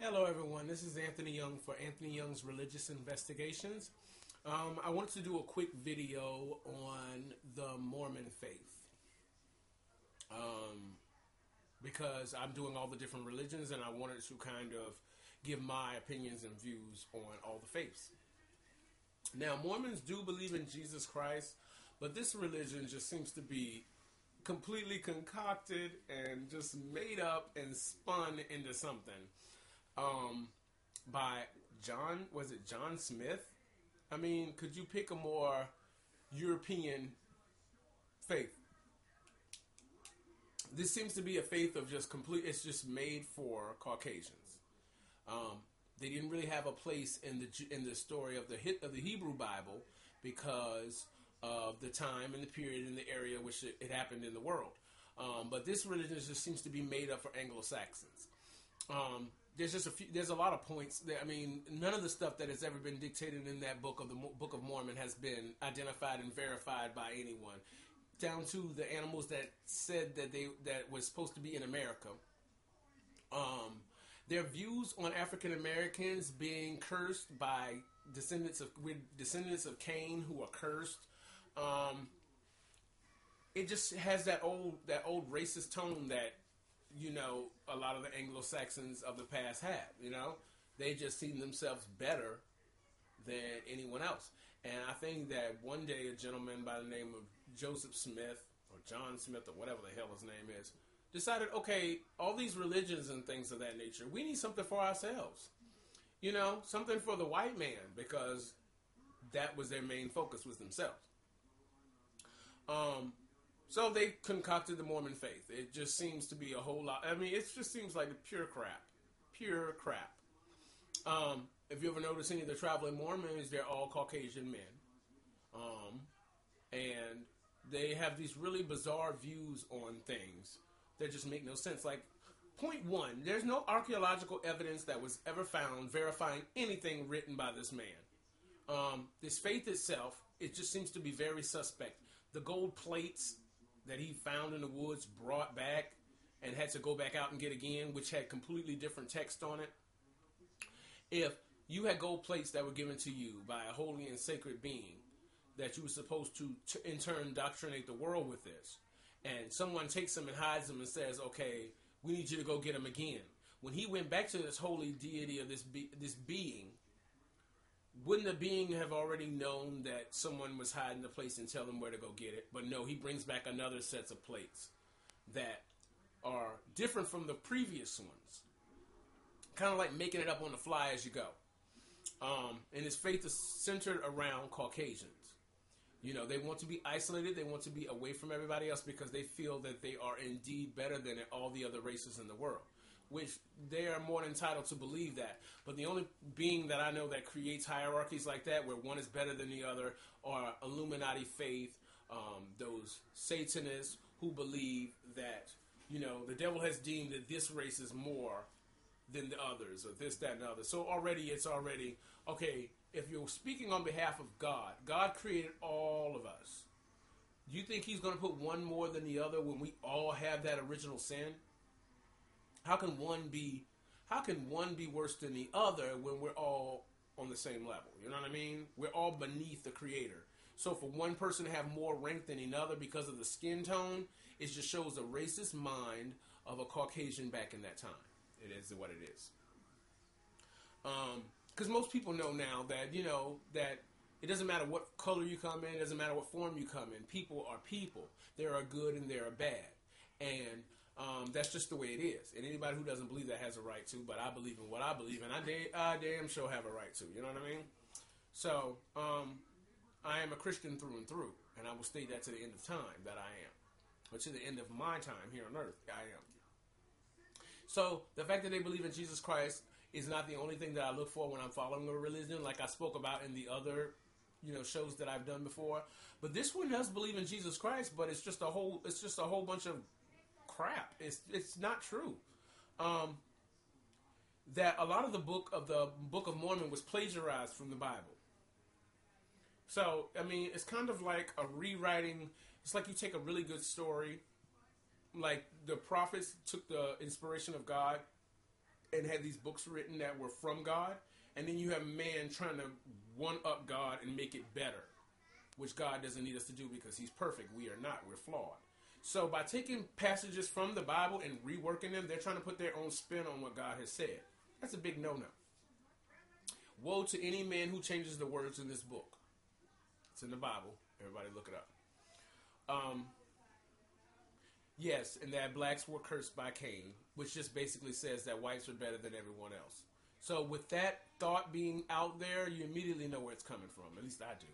Hello, everyone. This is Anthony Young for Anthony Young's Religious Investigations. I wanted to do a quick video on the Mormon faith because I'm doing all the different religions and I wanted to kind of give my opinions and views on all the faiths. Now, Mormons do believe in Jesus Christ, but this religion just seems to be completely concocted and just made up and spun into something. By John, was it John Smith? I mean, could you pick a more European faith? This seems to be a faith of just complete, it's just made for Caucasians. They didn't really have a place in the story of the Hebrew Bible because of the time and the period and the area which it happened in the world. But this religion just seems to be made up for Anglo-Saxons. There's a lot of points there. I mean, none of the stuff that has ever been dictated in that book of the Book of Mormon has been identified and verified by anyone, down to the animals that said that was supposed to be in America. Their views on African Americans being cursed by descendants of Cain who are cursed. It just has that old racist tone that, you know, a lot of the Anglo-Saxons of the past had. You know, they just seen themselves better than anyone else. And I think that one day a gentleman by the name of Joseph Smith or John Smith or whatever the hell his name is decided, okay, all these religions and things of that nature, we need something for ourselves. You know, something for the white man, because that was their main focus, was themselves. So they concocted the Mormon faith. It just seems to be a whole lot. I mean, it just seems like pure crap. Pure crap. If you ever notice any of the traveling Mormons, they're all Caucasian men. And they have these really bizarre views on things that just make no sense. Like, point one, there's no archaeological evidence that was ever found verifying anything written by this man. This faith itself, it just seems to be very suspect. The gold plates that he found in the woods, brought back, and had to go back out and get again, which had completely different text on it. If you had gold plates that were given to you by a holy and sacred being, that you were supposed to in turn indoctrinate the world with this, and someone takes them and hides them and says, okay, we need you to go get them again. When he went back to this holy deity of this being, wouldn't the being have already known that someone was hiding the place and tell them where to go get it? But no, he brings back another set of plates that are different from the previous ones. Kind of like making it up on the fly as you go. And his faith is centered around Caucasians. You know, they want to be isolated. They want to be away from everybody else because they feel that they are indeed better than all the other races in the world, which they are more than entitled to believe that. But the only being that I know that creates hierarchies like that, where one is better than the other, are Illuminati faith, those Satanists who believe that, you know, the devil has deemed that this race is more than the others, or this, that, and the other. So it's already, okay, if you're speaking on behalf of God, God created all of us. Do you think he's going to put one more than the other when we all have that original sin? How can one be worse than the other when we're all on the same level? You know what I mean? We're all beneath the Creator. So for one person to have more rank than another because of the skin tone, it just shows the racist mind of a Caucasian back in that time. It is what it is. Because most people know now that, you know, that it doesn't matter what color you come in, it doesn't matter what form you come in. People are people. There are good and there are bad. And that's just the way it is. And anybody who doesn't believe that has a right to, but I believe in what I believe, and I damn sure have a right to. You know what I mean? So, I am a Christian through and through, and I will state that to the end of time that I am. But to the end of my time here on earth, I am. So, the fact that they believe in Jesus Christ is not the only thing that I look for when I'm following a religion, like I spoke about in the other, you know, shows that I've done before. But this one does believe in Jesus Christ, but it's just a whole bunch of crap. It's not true. That a lot of the Book of Mormon was plagiarized from the Bible. So, I mean, it's kind of like a rewriting. It's like you take a really good story, like the prophets took the inspiration of God and had these books written that were from God, and then you have man trying to one-up God and make it better, which God doesn't need us to do because he's perfect. We are not. We're flawed. So by taking passages from the Bible and reworking them, they're trying to put their own spin on what God has said. That's a big no-no. Woe to any man who changes the words in this book. It's in the Bible. Everybody look it up. Yes, and that blacks were cursed by Cain, which just basically says that whites are better than everyone else. So with that thought being out there, you immediately know where it's coming from. At least I do.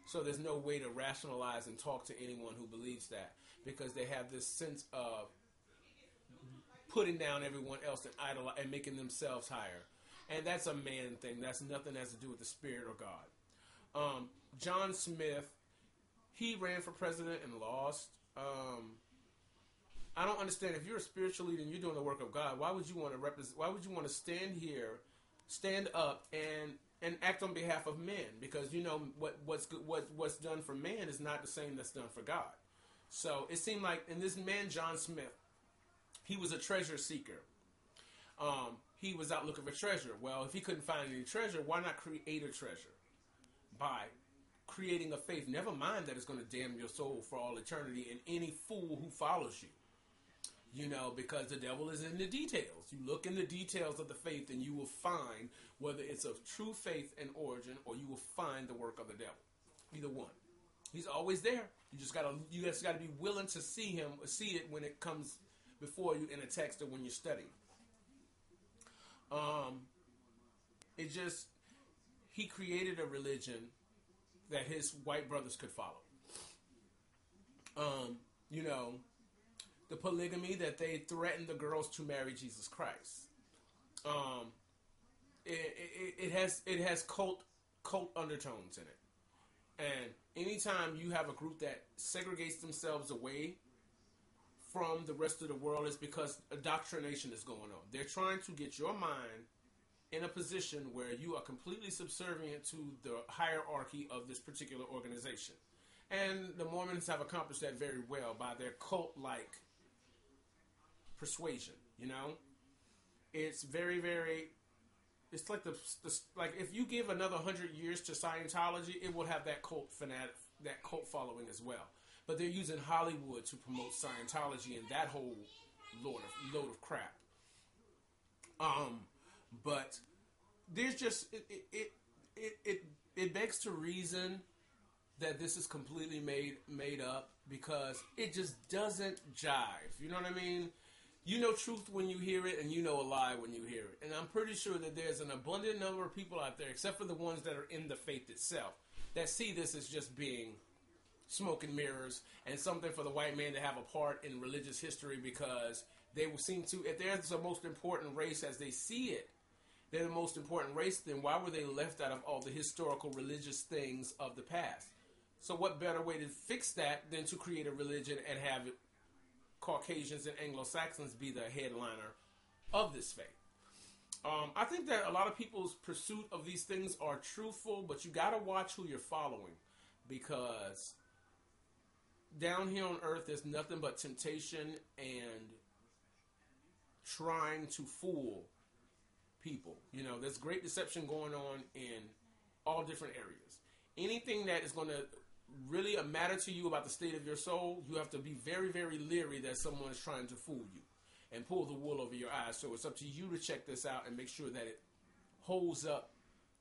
So there's no way to rationalize and talk to anyone who believes that, because they have this sense of putting down everyone else and making themselves higher. And that's a man thing. That's nothing that has to do with the Spirit or God. John Smith, he ran for president and lost. I don't understand. If you're a spiritual leader and you're doing the work of God, why would you want to Why would you want to stand up and act on behalf of men? Because you know what's done for man is not the same that's done for God. So it seemed like, and this man John Smith, he was a treasure seeker. He was out looking for treasure. Well, if he couldn't find any treasure, why not create a treasure by creating a faith? Never mind that it's going to damn your soul for all eternity and any fool who follows you. You know, because the devil is in the details. You look in the details of the faith and you will find whether it's of true faith and origin, or you will find the work of the devil. Either one. He's always there. You just gotta be willing to see it when it comes before you in a text or when you're studying. He created a religion that his white brothers could follow. You know, the polygamy that they threatened the girls to marry Jesus Christ. It has cult undertones in it. And anytime you have a group that segregates themselves away from the rest of the world, it's because indoctrination is going on. They're trying to get your mind in a position where you are completely subservient to the hierarchy of this particular organization. And the Mormons have accomplished that very well by their cult-like persuasion, you know? It's very, very... It's like like if you give another 100 years to Scientology, it will have that cult following as well. But they're using Hollywood to promote Scientology and that whole load of crap. But there's just it begs to reason that this is completely made up, because it just doesn't jive. You know what I mean? You know truth when you hear it, and you know a lie when you hear it. And I'm pretty sure that there's an abundant number of people out there, except for the ones that are in the faith itself, that see this as just being smoke and mirrors and something for the white man to have a part in religious history, because they will seem to, if they're the most important race as they see it, they're the most important race, then why were they left out of all the historical religious things of the past? So what better way to fix that than to create a religion and have it Caucasians and Anglo-Saxons be the headliner of this faith? I think that a lot of people's pursuit of these things are truthful, but you got to watch who you're following, because down here on earth there's nothing but temptation and trying to fool people. You know, there's great deception going on in all different areas. Anything that is going to really matter to you about the state of your soul, you have to be very, very leery that someone is trying to fool you and pull the wool over your eyes. So it's up to you to check this out and make sure that it holds up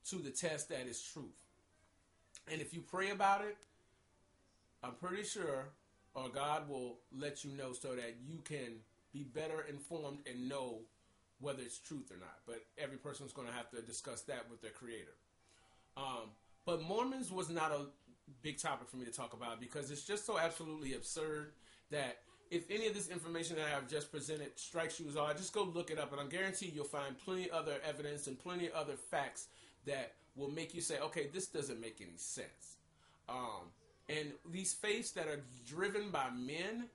to the test that is truth. And if you pray about it, I'm pretty sure, or God will let you know, so that you can be better informed and know whether it's truth or not. But every person's going to have to discuss that with their creator. But Mormons was not a big topic for me to talk about, because it's just so absolutely absurd that if any of this information that I have just presented strikes you as odd, just go look it up, and I guarantee you'll find plenty other evidence and plenty other facts that will make you say, okay, this doesn't make any sense. And these faiths that are driven by men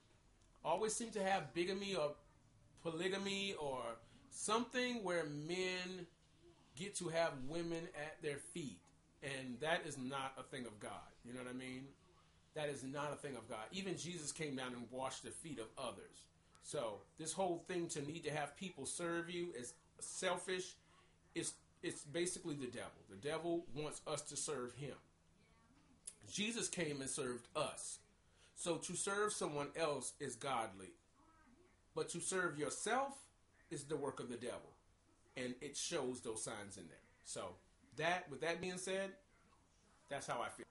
always seem to have bigamy or polygamy or something where men get to have women at their feet. And that is not a thing of God. You know what I mean? That is not a thing of God. Even Jesus came down and washed the feet of others. So this whole thing to need to have people serve you is selfish. It's basically the devil. The devil wants us to serve him. Jesus came and served us. So to serve someone else is godly. But to serve yourself is the work of the devil. And it shows those signs in there. So with that being said, that's how I feel.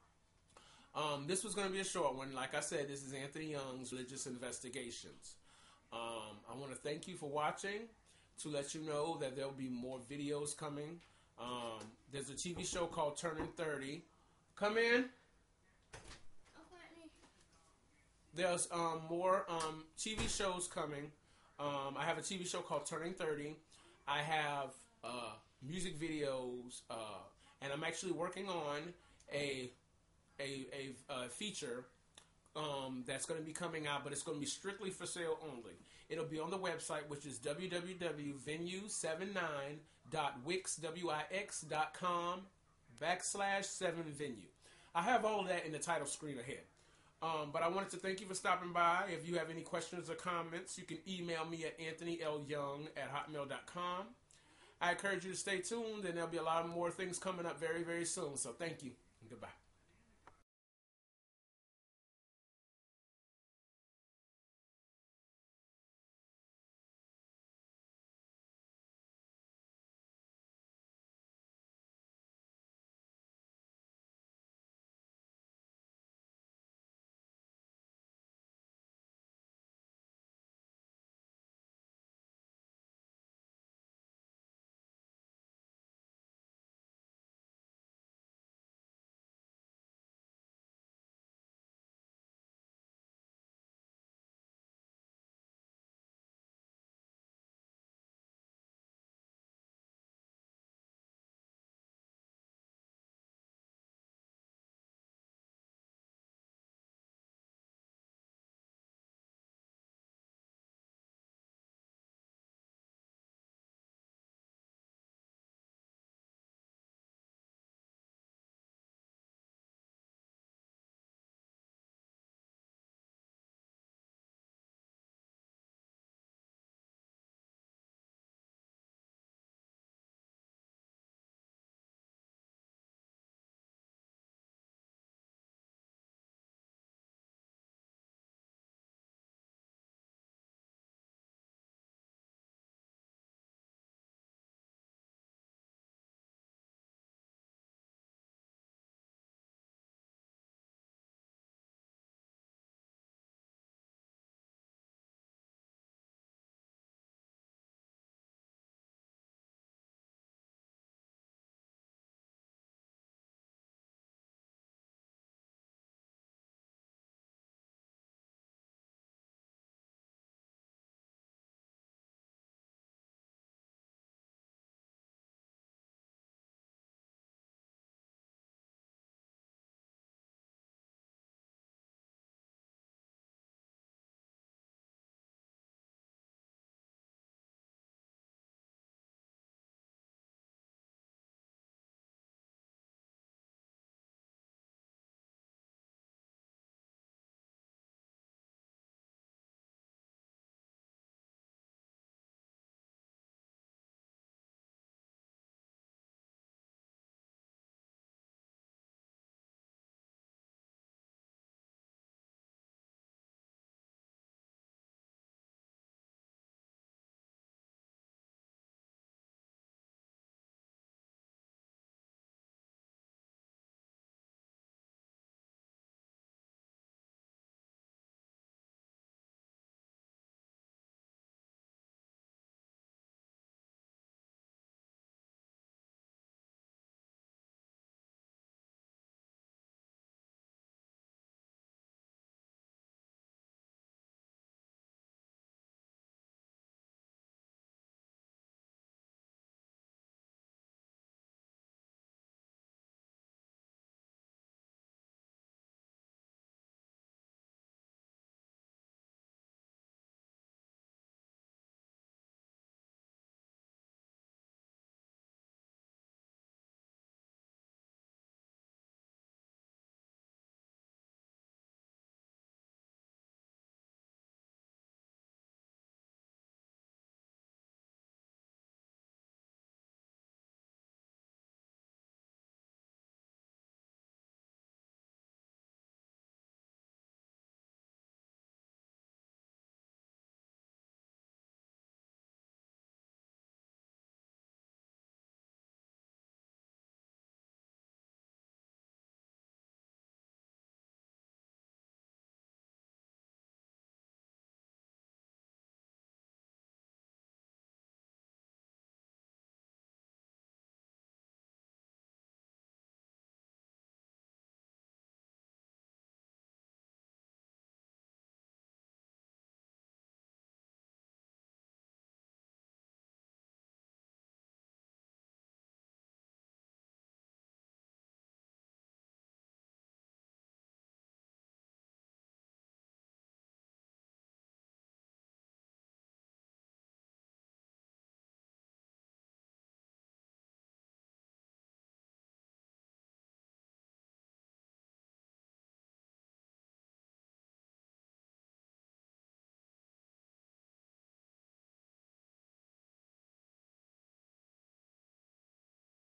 This was going to be a short one. Like I said, this is Anthony Young's Religious Investigations. I want to thank you for watching. To let you know that there'll be more videos coming. There's a TV show called Turning 30. Come in. There's more TV shows coming. I have a TV show called Turning 30. I have music videos, and I'm actually working on a feature that's going to be coming out, but it's going to be strictly for sale only. It'll be on the website, which is www.venue79.wix.com/7venue. I have all of that in the title screen ahead. But I wanted to thank you for stopping by. If you have any questions or comments, you can email me at anthonyLyoung@hotmail.com. I encourage you to stay tuned, and there'll be a lot more things coming up very, very soon. So thank you, and goodbye.